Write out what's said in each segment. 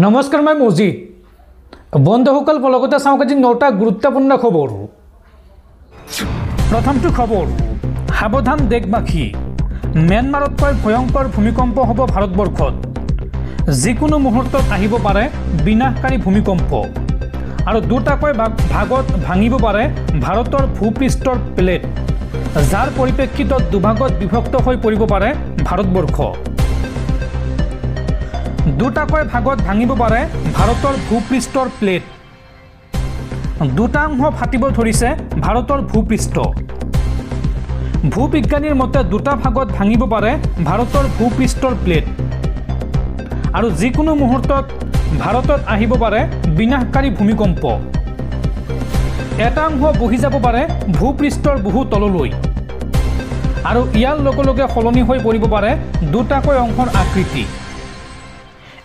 নমস্কাৰ মই মজিদ বন্ধুসকল লগতে চাওক আজি 9টা গুৰুত্বপূৰ্ণ খবৰ। প্ৰথমটো খবৰ, সাৱধান দেশবাসী, म्यानमारতকৈ ভয়ংকৰ ভূমিকম্প হ'ব ভাৰতবৰ্ষত। যিকোনো মুহূৰ্তত আহিব পাৰে বিনাশকাৰী ভূমিকম্প আৰু দুটাকৈ ভাগত ভাঙিব পাৰে ভাৰতৰ ভূপৃষ্ঠৰ প্লেট, যাৰ পৰিপ্ৰেক্ষিতত দুভাগত বিভক্ত হৈ পৰিব পাৰে ভাৰতবৰ্ষ। দুটাকৈ ভাগত ভাঙিব পাৰে ভাৰতৰ ভূপৃষ্ঠৰ প্লেট, দুটা অংশ ফাটিব ধৰিছে ভাৰতৰ ভূপৃষ্ঠ। ভূবিজ্ঞানীৰ মতে দুটা ভাগত ভাঙিব পাৰে ভাৰতৰ ভূপৃষ্ঠৰ প্লেট আৰু যিকোনো মুহূৰ্তত ভাৰতত আহিব পাৰে বিনাশকাৰী ভূমিকম্প। এটা অংশ বহি যাব পাৰে ভূপৃষ্ঠৰ বহু তললৈ আৰু ইয়াৰ লগে লগে সলনি হৈ পৰিব পাৰে দুটাকৈ অংশৰ আকৃতি।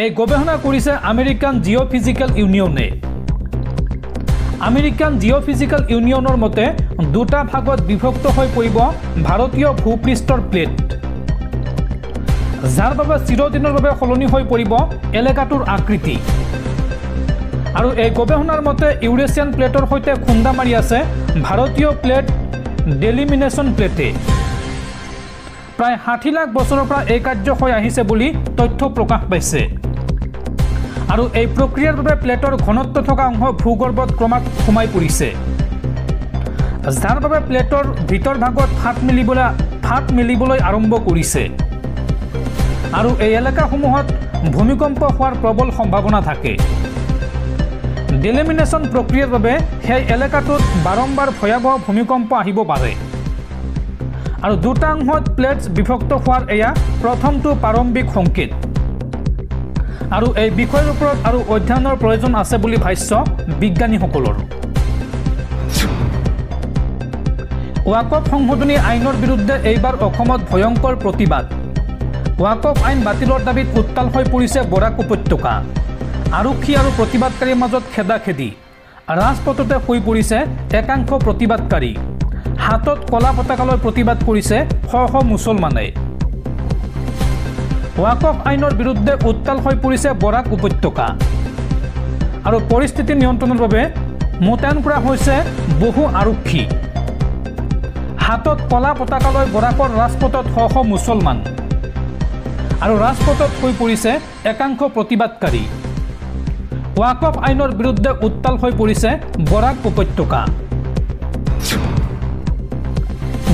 এই গৱেষণা কৰিছে আমেৰিকান জিঅ'ফিজিকেল ইউনিয়নে। আমেৰিকান জিঅ'ফিজিকেল ইউনিয়নৰ মতে দুটা ভাগত বিভক্ত হৈ পৰিব ভাৰতীয় ভূপৃষ্ঠৰ প্লেট, যাৰ বাবে চিৰদিনৰ বাবে সলনি হৈ পৰিব এলেকাটোৰ আকৃতি। আৰু এই গৱেষণাৰ মতে ইউৰেছিয়ান প্লেটৰ সৈতে খুন্দা মাৰি আছে ভাৰতীয় প্লেট ডেলিমিনেশ্যন প্লেটে। প্ৰায় 60 লাখ বছৰৰ পৰা এই কাৰ্য হৈ আহিছে বুলি তথ্য প্ৰকাশ পাইছে আৰু এই প্ৰক্ৰিয়াৰ বাবে প্লেটৰ ঘনত্ব থকা অংশ ভূগৰ্ভত ক্ৰমাৎ সোমাই পৰিছে, যাৰ বাবে প্লেটৰ ভিতৰ ভাগত ফাট মেলিবলৈ আৰম্ভ কৰিছে আৰু এই এলেকাসমূহত ভূমিকম্প হোৱাৰ প্ৰবল সম্ভাৱনা থাকে। ডেলিমিনেশ্যন প্ৰক্ৰিয়াৰ বাবে সেই এলেকাটোত বাৰম্বাৰ ভয়াৱহ ভূমিকম্প আহিব পাৰে আৰু দুটা অংশত প্লেটছ বিভক্ত হোৱাৰ এয়া প্ৰথমটো প্ৰাৰম্ভিক সংকেত আৰু এই বিষয়ৰ ওপৰত আৰু অধ্যয়নৰ প্ৰয়োজন আছে বুলি ভাষ্য বিজ্ঞানীসকলৰ। ৱাকফ সংশোধনী আইনৰ বিৰুদ্ধে এইবাৰ অসমত ভয়ংকৰ প্ৰতিবাদ। ৱাকফ আইন বাতিলৰ দাবীত উত্তাল হৈ পৰিছে বৰাক উপত্যকা। আৰক্ষী আৰু প্ৰতিবাদকাৰীৰ মাজত খেদাখেদি, ৰাজপথতে হৈ পৰিছে একাংশ প্ৰতিবাদকাৰী। হাতত কলা পতাকালৈ প্ৰতিবাদ কৰিছে শ শ মুছলমানে। ৱাকফ আইনৰ বিৰুদ্ধে উত্তাল হৈ পৰিছে বৰাক উপত্যকা আৰু পৰিস্থিতি নিয়ন্ত্ৰণৰ বাবে মোতায়েন কৰা হৈছে বহু আৰক্ষী। হাতত কলা পতাকালৈ বৰাকৰ ৰাজপথত শ শ মুছলমান আৰু ৰাজপথত হৈ পৰিছে একাংশ প্ৰতিবাদকাৰী। ৱাকফ আইনৰ বিৰুদ্ধে উত্তাল হৈ পৰিছে বৰাক উপত্যকা।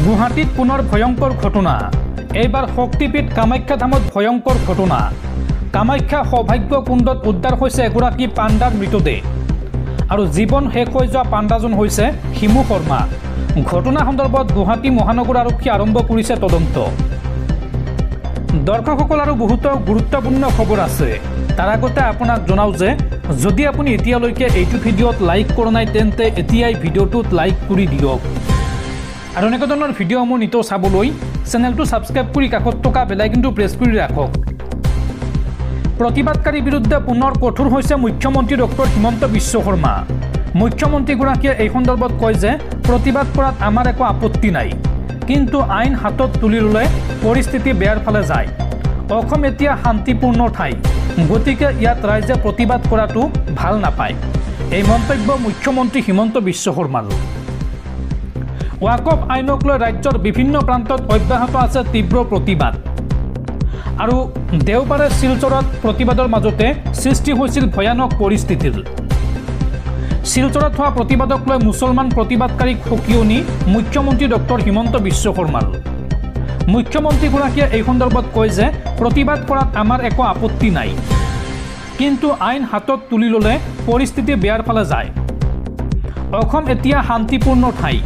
গুৱাহাটীত পুনৰ ভয়ংকৰ ঘটনা। এইবাৰ শক্তিপীঠ কামাখ্যা ধামত ভয়ংকৰ ঘটনা। কামাখ্যা সৌভাগ্য কুণ্ডত উদ্ধাৰ হৈছে এগৰাকী পাণ্ডাৰ মৃতদেহ আৰু জীৱন শেষ হৈ যোৱা পাণ্ডাজন হৈছে হিমু শৰ্মা। ঘটনা সন্দৰ্ভত গুৱাহাটী মহানগৰ আৰক্ষী আৰম্ভ কৰিছে তদন্ত। দৰ্শকসকল আৰু বহুতো গুৰুত্বপূৰ্ণ খবৰ আছে। তাৰ আগতে আপোনাক জনাওঁ যে যদি আপুনি এতিয়ালৈকে এইটো ভিডিঅ'ত লাইক কৰা নাই তেন্তে এতিয়াই ভিডিঅ'টোত লাইক কৰি দিয়ক আৰু এনেকুৱা ধৰণৰ ভিডিঅ'সমূহ নিতৌ চাবলৈ চেনেলটো ছাবস্ক্ৰাইব কৰি কাষত থকা বেলাইকনটো প্ৰেছ কৰি ৰাখক। প্ৰতিবাদকাৰীৰ বিৰুদ্ধে পুনৰ কঠোৰ হৈছে মুখ্যমন্ত্ৰী ডক্টৰ হিমন্ত বিশ্ব শৰ্মা। মুখ্যমন্ত্ৰীগৰাকীয়ে এই সন্দৰ্ভত কয় যে প্ৰতিবাদ কৰাত আমাৰ একো আপত্তি নাই, কিন্তু আইন হাতত তুলি ল'লে পৰিস্থিতি বেয়াৰ ফালে যায়। অসম এতিয়া শান্তিপূৰ্ণ ঠাই, গতিকে ইয়াত ৰাইজে প্ৰতিবাদ কৰাটো ভাল নাপায়। এই মন্তব্য মুখ্যমন্ত্ৰী হিমন্ত বিশ্ব শৰ্মাৰ। ৱাকফ আইনক লৈ ৰাজ্যৰ বিভিন্ন প্ৰান্তত অব্যাহত আছে তীব্ৰ প্ৰতিবাদ আৰু দেওবাৰে শিলচৰত প্ৰতিবাদৰ মাজতে সৃষ্টি হৈছিল ভয়ানক পৰিস্থিতিৰ। শিলচৰত হোৱা প্ৰতিবাদক লৈ মুছলমান প্ৰতিবাদকাৰীক সকিয়নি মুখ্যমন্ত্ৰী ডক্টৰ হিমন্ত বিশ্ব শৰ্মাৰ। মুখ্যমন্ত্ৰীগৰাকীয়ে এই সন্দৰ্ভত কয় যে প্ৰতিবাদ কৰাত আমাৰ একো আপত্তি নাই, কিন্তু আইন হাতত তুলি ল'লে পৰিস্থিতি বেয়াৰ ফালে যায়। অসম এতিয়া শান্তিপূৰ্ণ ঠাই,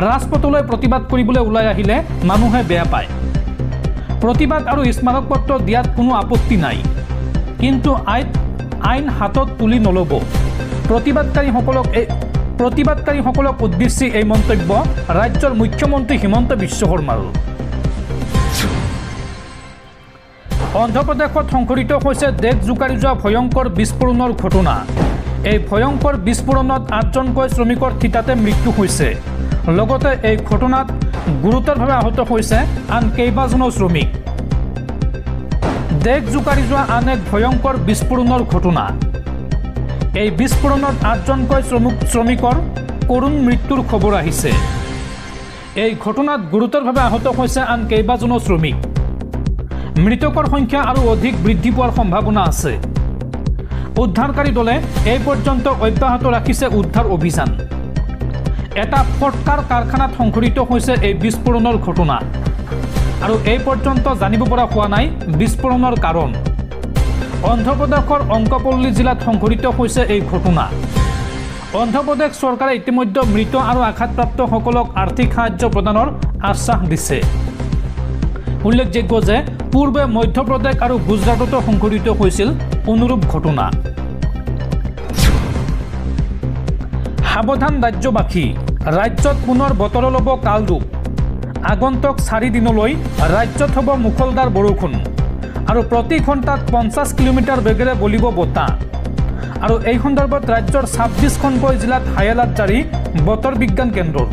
ৰাজপথলৈ প্ৰতিবাদ কৰিবলৈ ওলাই আহিলে মানুহে বেয়া পায়। প্ৰতিবাদ আৰু স্মাৰক পত্ৰ দিয়াত কোনো আপত্তি নাই, কিন্তু আইন হাতত তুলি নল'ব। প্ৰতিবাদকাৰীসকলক উদ্দেশ্যি এই মন্তব্য ৰাজ্যৰ মুখ্যমন্ত্ৰী হিমন্ত বিশ্ব শৰ্মাৰ। অন্ধ্ৰপ্ৰদেশত সংঘটিত হৈছে দেশ জোকাৰি যোৱা ভয়ংকৰ বিস্ফোৰণৰ ঘটনা। এই ভয়ংকৰ বিস্ফোৰণত 8জনকৈ শ্ৰমিকৰ থিতাতে মৃত্যু হৈছে। লগতে এই ঘটনাত গুৰুতৰভাৱে আহত হৈছে আন কেইবাজনো শ্ৰমিক। দেশ জোকাৰি যোৱা আন এক ভয়ংকৰ বিস্ফোৰণৰ ঘটনা। এই বিস্ফোৰণত 8জনকৈ শ্ৰমিকৰ কৰুণ মৃত্যুৰ খবৰ আহিছে। এই ঘটনাত গুৰুতৰভাৱে আহত হৈছে আন কেইবাজনো শ্ৰমিক। মৃতকৰ সংখ্যা আৰু অধিক বৃদ্ধি পোৱাৰ সম্ভাৱনা আছে। উদ্ধাৰকাৰী দলে এই পৰ্যন্ত অব্যাহত ৰাখিছে উদ্ধাৰ অভিযান। এটা ফটকাৰ কাৰখানাত সংঘটিত হৈছে এই বিস্ফোৰণৰ ঘটনা আৰু এই পৰ্যন্ত জানিব পৰা হোৱা নাই বিস্ফোৰণৰ কাৰণ। অন্ধ্ৰপ্ৰদেশৰ অংকপল্লী জিলাত সংঘটিত হৈছে এই ঘটনা। অন্ধ্ৰপ্ৰদেশ চৰকাৰে ইতিমধ্যে মৃত আৰু আঘাতপ্ৰাপ্তসকলক আৰ্থিক সাহায্য প্ৰদানৰ আশ্বাস দিছে। উল্লেখযোগ্য যে পূৰ্বে মধ্যপ্ৰদেশ আৰু গুজৰাটতো সংঘটিত হৈছিল অনুৰূপ ঘটনা। সাৱধান ৰাজ্যবাসী, ৰাজ্যত পুনৰ বতৰ ল'ব কালৰূপ। আগন্তুক 4 দিনলৈ ৰাজ্যত হ'ব মুখলধাৰ বৰষুণ আৰু প্ৰতি ঘণ্টাত 50 কিলোমিটাৰ বেগেৰে বলিব বতাহ। আৰু এই সন্দৰ্ভত ৰাজ্যৰ 26খনকৈ জিলাত হাই এলাৰ্ট জাৰি বতৰ বিজ্ঞান কেন্দ্ৰৰ।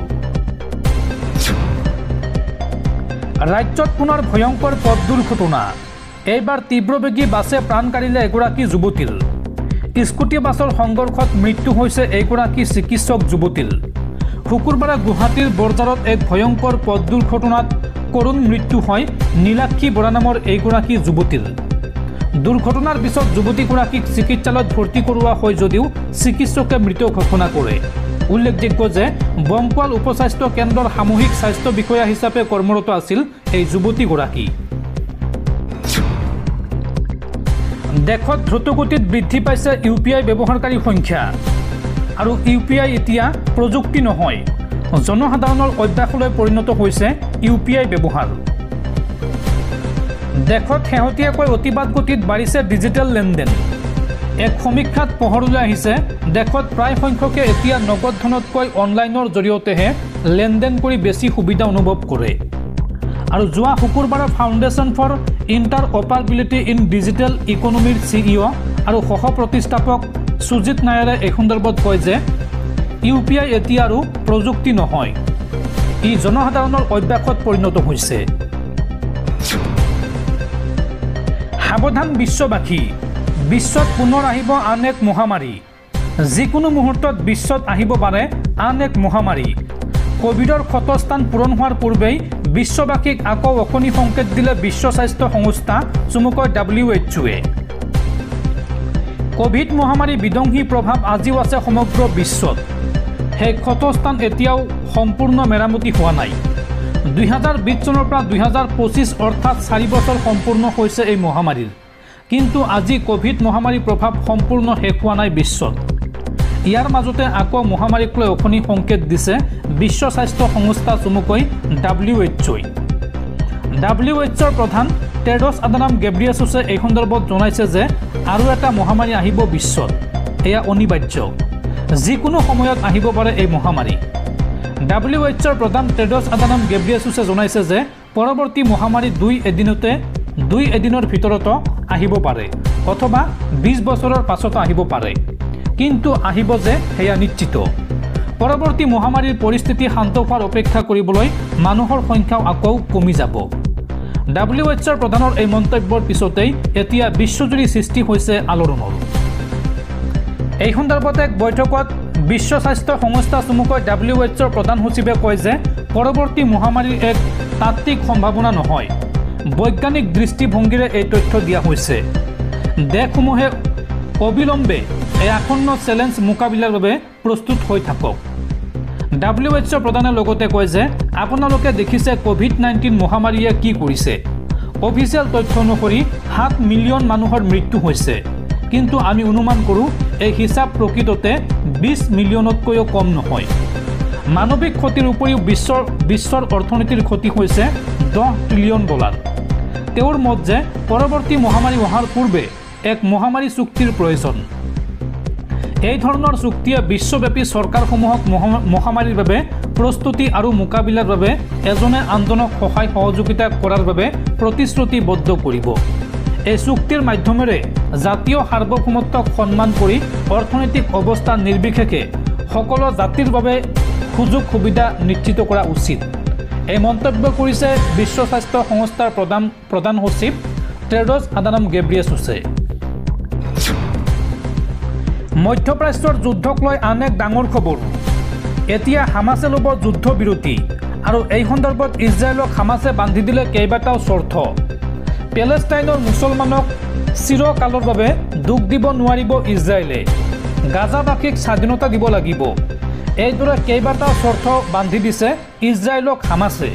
ৰাজ্যত পুনৰ ভয়ংকৰ পথ দুৰ্ঘটনা। এইবাৰ তীব্ৰবেগী বাছে প্ৰাণ কাঢ়িলে এগৰাকী যুৱতীৰ। স্কুটি বাছৰ সংঘৰ্ষত মৃত্যু হৈছে এগৰাকী চিকিৎসক যুৱতীৰ। শুকুৰবাৰে গুৱাহাটীৰ বৰঝাৰত এক ভয়ংকৰ পথ দুৰ্ঘটনাত কৰুণ মৃত্যু হয় নীলাক্ষী বৰা নামৰ এইগৰাকী যুৱতীৰ। দুৰ্ঘটনাৰ পিছত যুৱতীগৰাকীক চিকিৎসালয়ত ভৰ্তি কৰোৱা হয় যদিও চিকিৎসকে মৃত ঘোষণা কৰে। উল্লেখযোগ্য যে বংকুৱাল উপস্বাস্থ্য কেন্দ্ৰৰ সামূহিক স্বাস্থ্য বিষয়া হিচাপে কৰ্মৰত আছিল এই যুৱতীগৰাকী। দেশত দ্ৰুতগতিত বৃদ্ধি পাইছে UPI ব্যৱহাৰকাৰীৰ সংখ্যা আৰু UPI এতিয়া প্ৰযুক্তি নহয়, জনসাধাৰণৰ অভ্যাসলৈ পৰিণত হৈছে UPI ব্যৱহাৰ। দেশত শেহতীয়াকৈ অতিবাদ গতিত বাঢ়িছে ডিজিটেল লেনদেন। এক সমীক্ষাত পোহৰলৈ আহিছে দেশত প্ৰায় সংখ্যকে এতিয়া নগদ ধনতকৈ অনলাইনৰ জৰিয়তেহে লেনদেন কৰি বেছি সুবিধা অনুভৱ কৰে। আৰু যোৱা শুকুৰবাৰে foundation for interoperability in digital ইকনমিৰ CEO আৰু সহ প্ৰতিষ্ঠাপক সুজিত নায়াৰে এই সন্দৰ্ভত কয় যে UPI এতিয়া আৰু প্ৰযুক্তি নহয়, ই জনসাধাৰণৰ অভ্যাসত পৰিণত হৈছে। সাৱধান বিশ্ববাসী, বিশ্বত পুনৰ আহিব আন এক মহামাৰী। যিকোনো মুহূৰ্তত বিশ্বত আহিব পাৰে আন এক মহামাৰী। কোভিডৰ ক্ষতস্থান পূৰণ হোৱাৰ পূৰ্বেই বিশ্ববাসীক আকৌ অশনি সংকেত দিলে বিশ্ব স্বাস্থ্য সংস্থা, চমুকৈ WHO-এ। কোভিড মহামাৰীৰ বিধ্বংসী প্ৰভাৱ আজিও আছে সমগ্ৰ বিশ্বত। সেই ক্ষতস্থান এতিয়াও সম্পূৰ্ণ মেৰামতি হোৱা নাই। 2020 চনৰ পৰা 2025 অৰ্থাৎ 4 বছৰ সম্পূৰ্ণ হৈছে এই মহামাৰীৰ, কিন্তু আজি কোভিড মহামাৰীৰ প্ৰভাৱ সম্পূৰ্ণ শেষ হোৱা নাই বিশ্বত। ইয়াৰ মাজতে আকৌ মহামাৰীক লৈ অশনি সংকেত দিছে বিশ্ব স্বাস্থ্য সংস্থা, চমুকৈ WHO-ই। WHO-ৰ প্ৰধান টেড্ৰছ আদানম গেব্ৰিয়েছুছে এই সন্দৰ্ভত জনাইছে যে আৰু এটা মহামাৰী আহিব বিশ্বত, এয়া অনিবাৰ্য। যিকোনো সময়ত আহিব পাৰে এই মহামাৰী। WHO-ৰ প্ৰধান টেড্ৰছ আদানম গেব্ৰিয়েছুছে জনাইছে যে পৰৱৰ্তী মহামাৰী 2 এদিনৰ ভিতৰতো আহিব পাৰে অথবা 20 বছৰৰ পাছতো আহিব পাৰে, কিন্তু আহিব যে সেয়া নিশ্চিত। পৰৱৰ্তী মহামাৰীৰ পৰিস্থিতি শান্ত হোৱাৰ অপেক্ষা কৰিবলৈ মানুহৰ সংখ্যাও আকৌ কমি যাব। WHO-ৰ প্ৰধানৰ এই মন্তব্যৰ পিছতেই এতিয়া বিশ্বজুৰি সৃষ্টি হৈছে আলোড়নৰ। এই সন্দৰ্ভত এক বৈঠকত বিশ্ব স্বাস্থ্য সংস্থা, চমুকৈ WHO-ৰ প্ৰধান সচিবে কয় যে পৰৱৰ্তী মহামাৰীৰ এক তাত্ত্বিক সম্ভাৱনা নহয়, বৈজ্ঞানিক দৃষ্টিভংগীৰে এই তথ্য দিয়া হৈছে। দেশসমূহে অবিলম্বে এই আসন্ন চেলেঞ্জ মোকাবিলাৰ বাবে প্ৰস্তুত হৈ থাকক। WHO প্ৰধানে লগতে কয় যে আপোনালোকে দেখিছে COVID-19 মহামাৰীয়ে কি কৰিছে। অফিচিয়েল তথ্য অনুসৰি 7 মিলিয়ন মানুহৰ মৃত্যু হৈছে, কিন্তু আমি অনুমান কৰোঁ এই হিচাপ প্ৰকৃততে 20 মিলিয়নতকৈও কম নহয়। মানৱিক ক্ষতিৰ উপৰিও বিশ্বৰ অৰ্থনীতিৰ ক্ষতি হৈছে $10 ট্ৰিলিয়ন। তেওঁৰ মত যে পৰৱৰ্তী মহামাৰী অহাৰ পূৰ্বে এক মহামাৰী চুক্তিৰ প্ৰয়োজন। এই ধৰণৰ চুক্তিয়ে বিশ্বব্যাপী চৰকাৰসমূহক মহামাৰীৰ বাবে প্ৰস্তুতি আৰু মোকাবিলাৰ বাবে এজনে আনজনক সহায় সহযোগিতা কৰাৰ বাবে প্ৰতিশ্ৰুতিবদ্ধ কৰিব। এই চুক্তিৰ মাধ্যমেৰে জাতীয় সাৰ্বভৌমত্বক সন্মান কৰি অৰ্থনৈতিক অৱস্থা নিৰ্বিশেষে সকলো জাতিৰ বাবে সুযোগ সুবিধা নিশ্চিত কৰা উচিত। এই মন্তব্য কৰিছে বিশ্ব স্বাস্থ্য সংস্থাৰ প্ৰধান সচিব টেড্ৰছ আধানম গেব্ৰিয়েছুছে। মধ্যপ্ৰাচ্যৰ যুদ্ধক লৈ আন এক ডাঙৰ খবৰ। এতিয়া হামাছে ল'ব যুদ্ধবিৰতি আৰু এই সন্দৰ্ভত ইজৰাইলক হামাছে বান্ধি দিলে কেইবাটাও চৰ্ত। পেলেষ্টাইনৰ মুছলমানক চিৰকালৰ বাবে দুখ দিব নোৱাৰিব ইজৰাইলে, গাজাবাসীক স্বাধীনতা দিব লাগিব। এইদৰে কেইবাটাও চৰ্ত বান্ধি দিছে ইজৰাইলক হামাছে।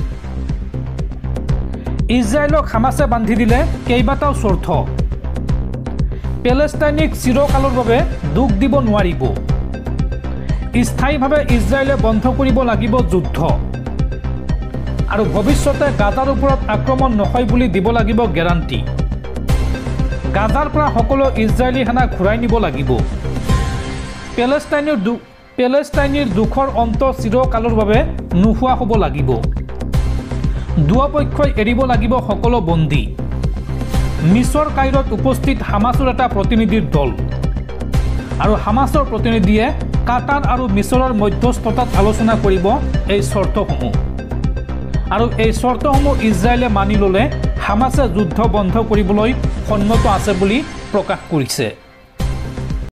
ইজৰাইলক হামাছে বান্ধি দিলে কেইবাটাও চৰ্ত। পেলেষ্টাইনিক চিৰকালৰ বাবে দুখ দিব নোৱাৰিব, স্থায়ীভাৱে ইজৰাইলে বন্ধ কৰিব লাগিব যুদ্ধ, আৰু ভৱিষ্যতে গাজাৰ ওপৰত আক্ৰমণ নহয় বুলি দিব লাগিব গেৰাণ্টি। গাজাৰ পৰা সকলো ইজৰাইলী সেনা ঘূৰাই নিব লাগিব। পেলেষ্টাইনীৰ দুখৰ অন্ত চিৰকালৰ বাবে নোহোৱা হ'ব লাগিব। দুয়োপক্ষই এৰিব লাগিব সকলো বন্দী। মিছৰ কাইৰত উপস্থিত হামাছৰ এটা প্ৰতিনিধিৰ দল, আৰু হামাছৰ প্ৰতিনিধিয়ে কাটাৰ আৰু মিছৰৰ মধ্যস্থতাত আলোচনা কৰিব এই চৰ্তসমূহ, আৰু এই চৰ্তসমূহ ইজৰাইলে মানি ল'লে হামাছে যুদ্ধ বন্ধ কৰিবলৈ সন্মত আছে বুলি প্ৰকাশ কৰিছে।